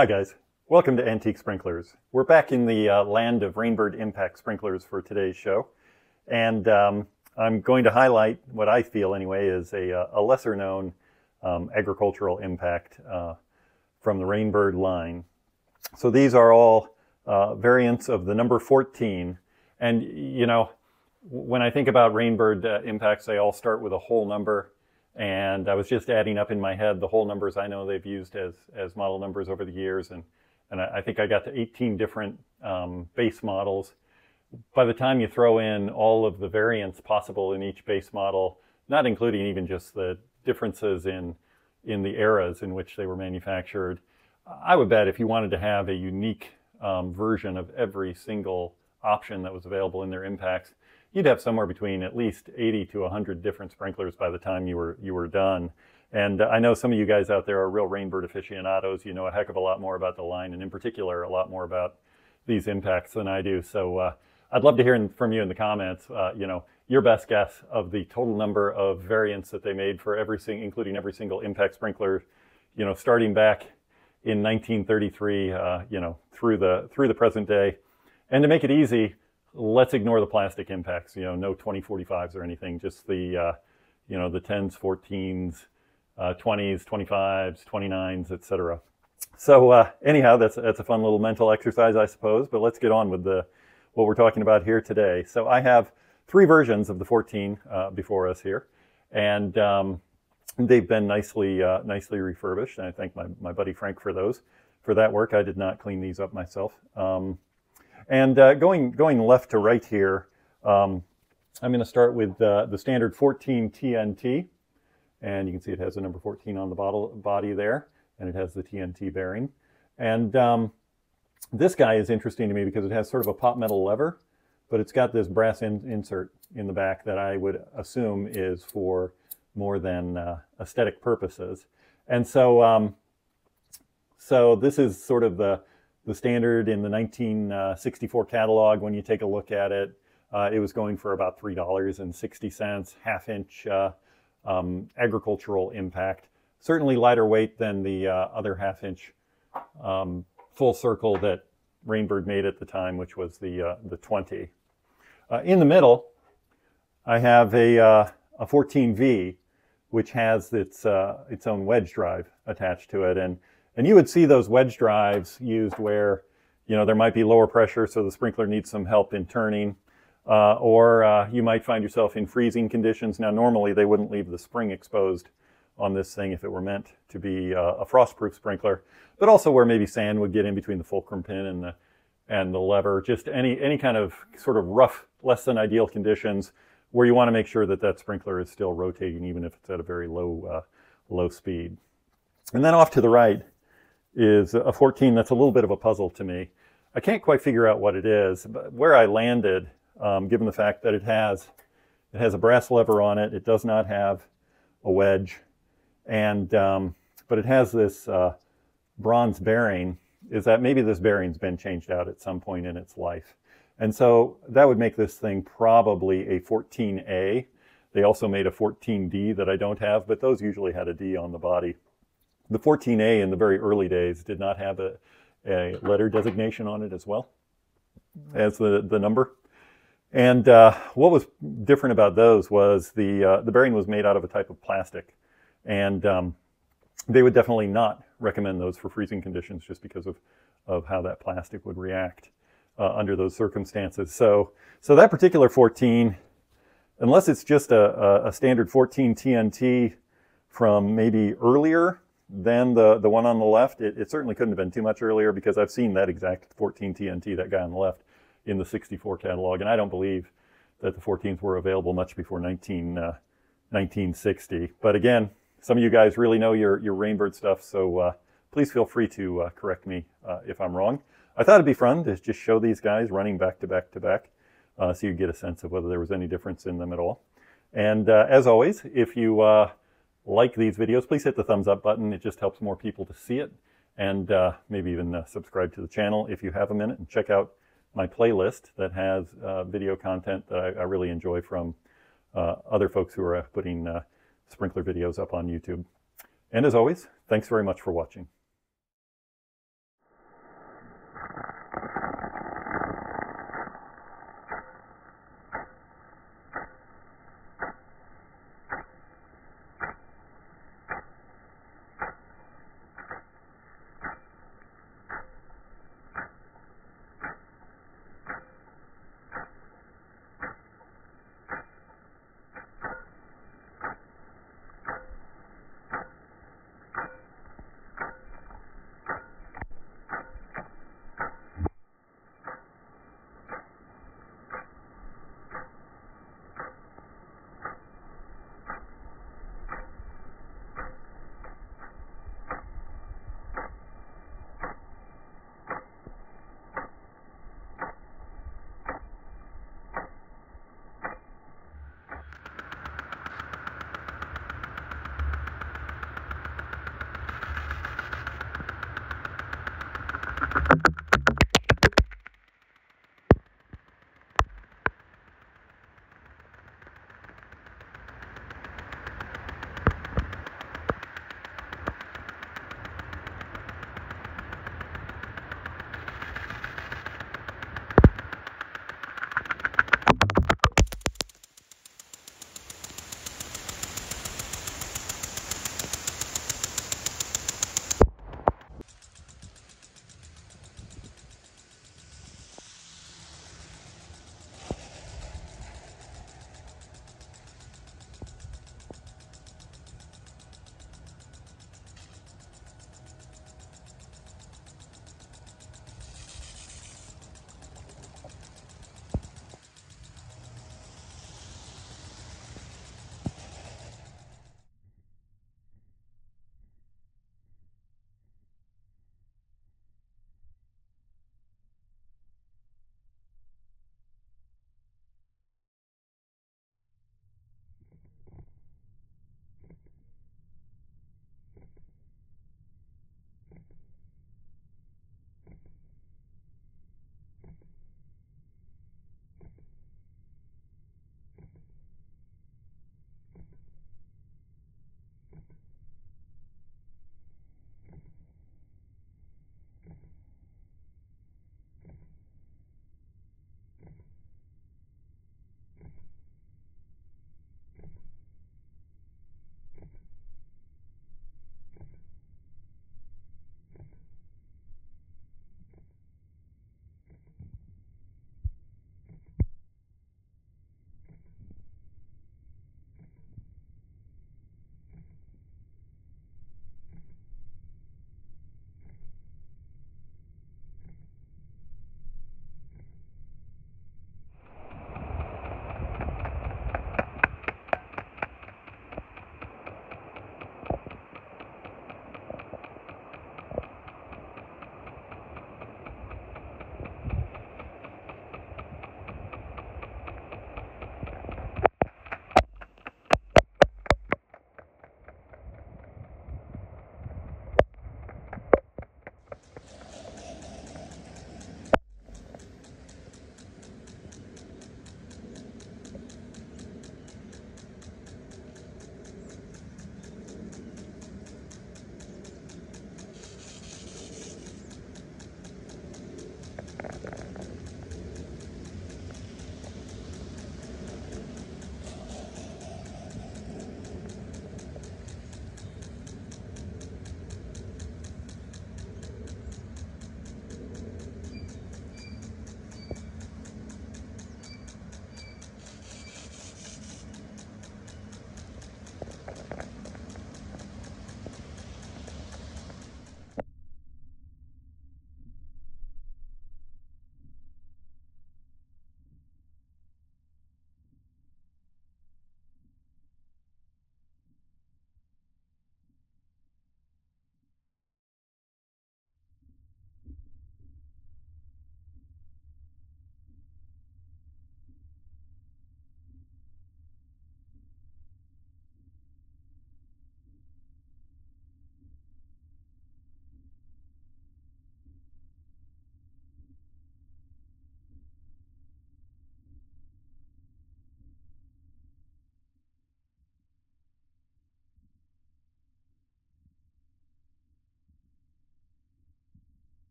Hi guys, welcome to Antique Sprinklers. We're back in the land of Rainbird impact sprinklers for today's show, and I'm going to highlight what I feel anyway is a lesser known agricultural impact from the Rainbird line. So these are all variants of the number 14, and you know, when I think about Rainbird impacts, they all start with a whole number. And I was just adding up in my head the whole numbers I know they've used as model numbers over the years. And I think I got to 18 different base models. By the time you throw in all of the variants possible in each base model, not including even just the differences in the eras in which they were manufactured, I would bet if you wanted to have a unique version of every single option that was available in their impacts, you'd have somewhere between at least 80 to 100 different sprinklers by the time you were done. And I know some of you guys out there are real Rainbird aficionados. You know a heck of a lot more about the line, and in particular, a lot more about these impacts than I do. So I'd love to hear from you in the comments, you know, your best guess of the total number of variants that they made for including every single impact sprinkler, you know, starting back in 1933, you know, through the present day. And to make it easy, let's ignore the plastic impacts, you know, no 2045s or anything, just the, you know, the 10s, 14s, 20s, 25s, 29s, etc. So anyhow, that's a fun little mental exercise, I suppose, but let's get on with what we're talking about here today. So I have three versions of the 14 before us here, and they've been nicely refurbished, and I thank my buddy Frank for that work. I did not clean these up myself. And going left to right here, I'm going to start with the standard 14 TNT, and you can see it has the number 14 on the body there, and it has the TNT bearing. And this guy is interesting to me because it has sort of a pot metal lever, but it's got this brass insert in the back that I would assume is for more than aesthetic purposes. And so, so this is sort of the standard in the 1964 catalog. When you take a look at it, it was going for about $3.60, half-inch agricultural impact. Certainly lighter weight than the other half-inch full circle that Rainbird made at the time, which was the 20. In the middle, I have a 14V, which has its own wedge drive attached to it, and you would see those wedge drives used where, you know, there might be lower pressure, so the sprinkler needs some help in turning, or you might find yourself in freezing conditions. Now, normally they wouldn't leave the spring exposed on this thing if it were meant to be a frost-proof sprinkler, but also where maybe sand would get in between the fulcrum pin and the lever. Just any kind of sort of rough, less than ideal conditions where you want to make sure that sprinkler is still rotating, even if it's at a very low speed. And then off to the right is a 14 that's a little bit of a puzzle to me. I can't quite figure out what it is, but where I landed, given the fact that it has a brass lever on it, it does not have a wedge, and but it has this bronze bearing, is that maybe this bearing's been changed out at some point in its life. And so that would make this thing probably a 14A. They also made a 14D that I don't have, but those usually had a D on the body. The 14A in the very early days did not have a letter designation on it as well as the number. And what was different about those was the bearing was made out of a type of plastic. And they would definitely not recommend those for freezing conditions just because of how that plastic would react under those circumstances. So that particular 14, unless it's just a standard 14 TNT from maybe earlier than the one on the left, it certainly couldn't have been too much earlier, because I've seen that exact 14 TNT, that guy on the left, in the 64 catalog, and I don't believe that the 14s were available much before 1960. But again, some of you guys really know your Rainbird stuff, so please feel free to correct me if I'm wrong. I thought it'd be fun to just show these guys running back to back to back, so you get a sense of whether there was any difference in them at all. And as always, if you like these videos, please hit the thumbs up button. It just helps more people to see it, and maybe even subscribe to the channel if you have a minute, and check out my playlist that has video content that I really enjoy from other folks who are putting sprinkler videos up on YouTube. And as always, thanks very much for watching.